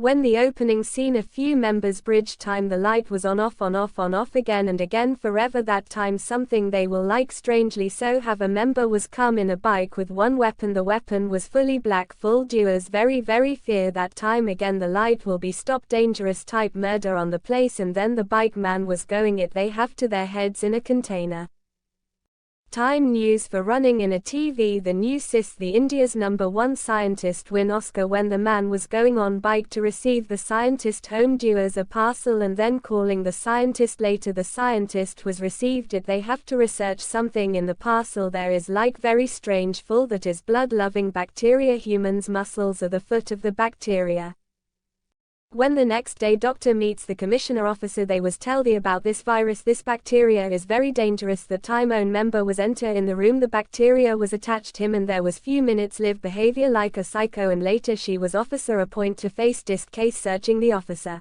When the opening scene a few members bridge time the light was on off again and again forever that time something they will like strangely so have a member was come in a bike with one weapon the weapon was fully black full doers very fear that time again the light will be stopped dangerous type murder on the place and then the bike man was going it they have to their heads in a container. Time news for running in a TV the news says the India's #1 scientist win Oscar when the man was going on bike to receive the scientist home doers a parcel and then calling the scientist later the scientist was received it they have to research something in the parcel there is like very strange full that is blood loving bacteria humans muscles are the foot of the bacteria. When the next day doctor meets the commissioner officer they was tell the about this virus this bacteria is very dangerous the time own member was enter in the room the bacteria was attached him and there was few minutes live behavior like a psycho and later she was officer appoint to face disc case searching the officer.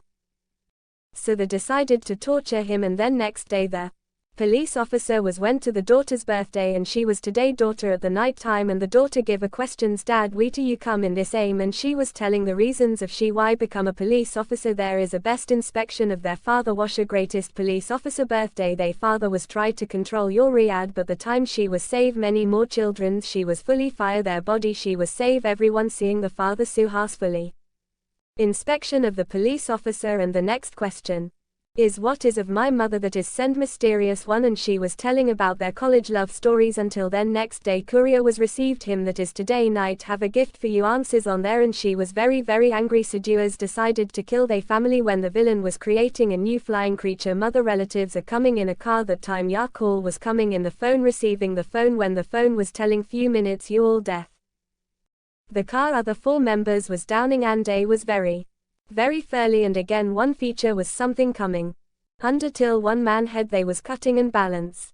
So they decided to torture him and then next day the police officer was went to the daughter's birthday and she was today daughter at the night time and the daughter give a questions dad we to you come in this aim and she was telling the reasons of she why become a police officer there is a best inspection of their father was a greatest police officer birthday they father was tried to control your Riyadh but the time she was save many more children she was fully fire their body she was save everyone seeing the father suhas fully inspection of the police officer and the next question is what is of my mother that is send mysterious one and she was telling about their college love stories until then next day courier was received him that is today night have a gift for you answers on there and she was very angry seduers decided to kill their family when the villain was creating a new flying creature mother relatives are coming in a car that time ya call was coming in the phone receiving the phone when the phone was telling few minutes you all death the car other 4 members was downing and day was very fairly and again one feature was something coming under till one man head they was cutting and balance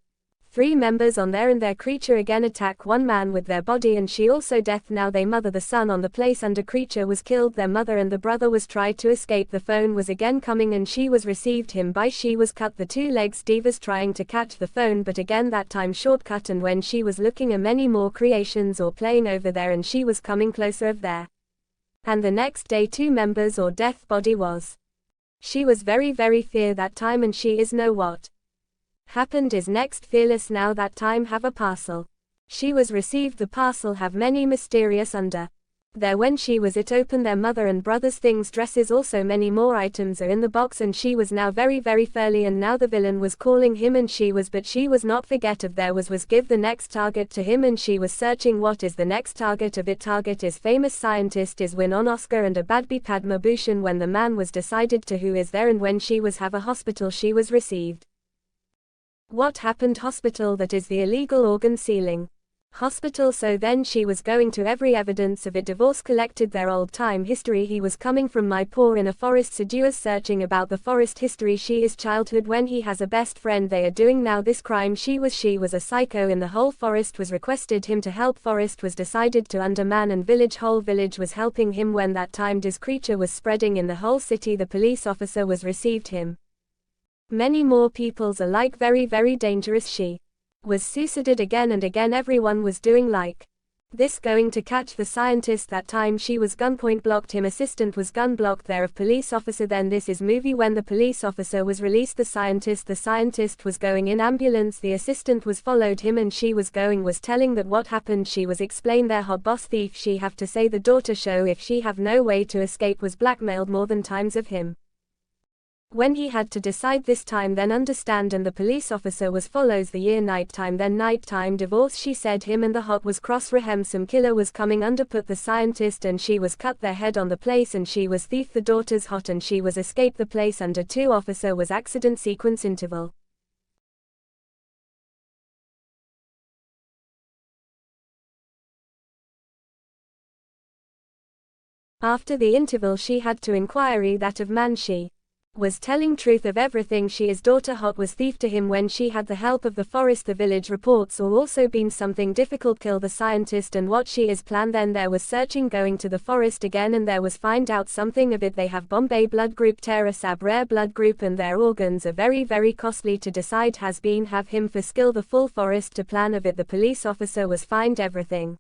3 members on there and their creature again attack one man with their body and she also death now they mother the son on the place under creature was killed their mother and the brother was tried to escape the phone was again coming and she was received him by she was cut the 2 legs divas trying to catch the phone but again that time shortcut and when she was looking at many more creations or playing over there and she was coming closer of there. And the next day 2 members or death body was. She was very fear that time and she is know what happened is next fearless now that time have a parcel. She was received the parcel have many mysterious under. There when she was it open their mother and brother's things dresses also many more items are in the box and she was now very fairly and now the villain was calling him and she was but she was not forget of there was give the next target to him and she was searching what is the next target of it target is famous scientist is win on Oscar and a Badbi Padma Bhushan when the man was decided to who is there and when she was have a hospital she was received. What happened hospital that is the illegal organ sealing. Hospital so then she was going to every evidence of it divorce collected their old time history he was coming from my poor in a forest seduers searching about the forest history she is childhood when he has a best friend they are doing now this crime she was a psycho in the whole forest was requested him to help forest was decided to underman and village whole village was helping him when that time this creature was spreading in the whole city the police officer was received him. Many more peoples are like very dangerous she was suicided again and again everyone was doing like this going to catch the scientist that time she was gunpoint blocked him assistant was gun blocked there of police officer then this is movie when the police officer was released the scientist was going in ambulance the assistant was followed him and she was going was telling that what happened she was explain their hot boss thief she have to say the daughter show if she have no way to escape was blackmailed more than times of him. When he had to decide this time then understand and the police officer was follows the year night time then night time divorce she said him and the hot was cross rehem some killer was coming under put the scientist and she was cut their head on the place and she was thief the daughter's hot and she was escape the place under 2 officer was accident sequence interval. After the interval she had to inquiry that of man she was telling truth of everything she is daughter hot was thief to him when she had the help of the forest the village reports or also been something difficult kill the scientist and what she is plan then there was searching going to the forest again and there was find out something of it they have Bombay blood group Terasab rare blood group and their organs are very costly to decide has been have him for skill the full forest to plan of it the police officer was find everything.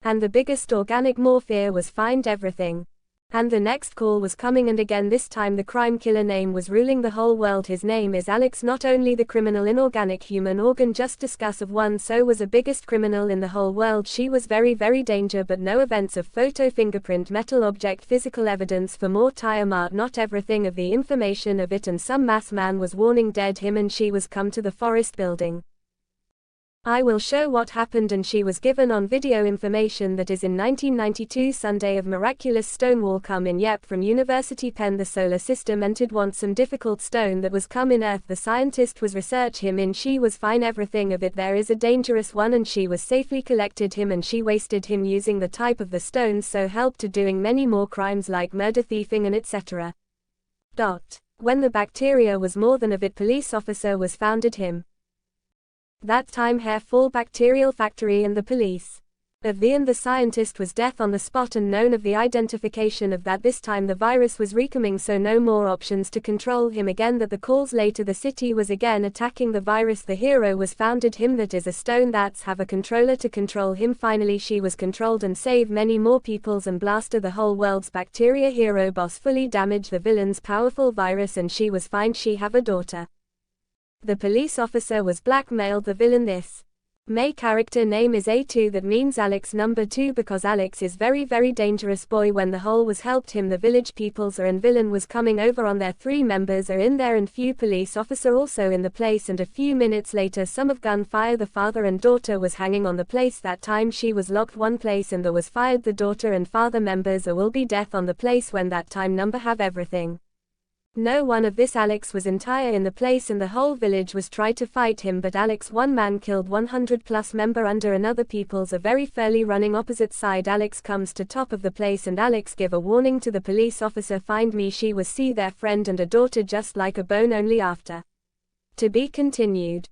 And the biggest organic morphia was find everything. And the next call was coming, and again this time the crime killer name was ruling the whole world. His name is Alex, not only the criminal inorganic human organ just discuss of one, so was a biggest criminal in the whole world. She was very danger, but no events of photo, fingerprint, metal object, physical evidence for more tire mart, not everything of the information of it, and some mass man was warning dead him, and she was come to the forest building. I will show what happened, and she was given on video information that is in 1992 Sunday of miraculous Stonewall come in yep from University Penn. The solar system entered want some difficult stone that was come in earth. The scientist was research him in, she was fine everything of it there is a dangerous one, and she was safely collected him, and she wasted him using the type of the stones so helped to doing many more crimes like murder, thieving and etc. When the bacteria was more than of it, police officer was founded him. That time hair fall bacterial factory, and the police of the scientist was death on the spot, and known of the identification of that this time the virus was recoming, so no more options to control him again. That the calls later the city was again attacking the virus. The hero was founded him, that is a stone that's have a controller to control him. Finally she was controlled and save many more peoples and blaster the whole world's bacteria. Hero boss fully damage the villain's powerful virus, and she was fine. She have a daughter. The police officer was blackmailed the villain. This May character name is A2, that means Alex number 2, because Alex is very dangerous boy. When the whole was helped him, the village peoples are and villain was coming over on their 3 members are in there, and few police officer also in the place, and a few minutes later some of gunfire. The father and daughter was hanging on the place. That time she was locked one place and there was fired. The daughter and father members are will be death on the place when that time number have everything. No one of this Alex was entire in the place, and the whole village was try to fight him, but Alex one man killed 100 plus member under another peoples are very fairly running opposite side. Alex comes to top of the place, and Alex give a warning to the police officer, find me. She was see their friend and a daughter just like a bone, only after. To be continued.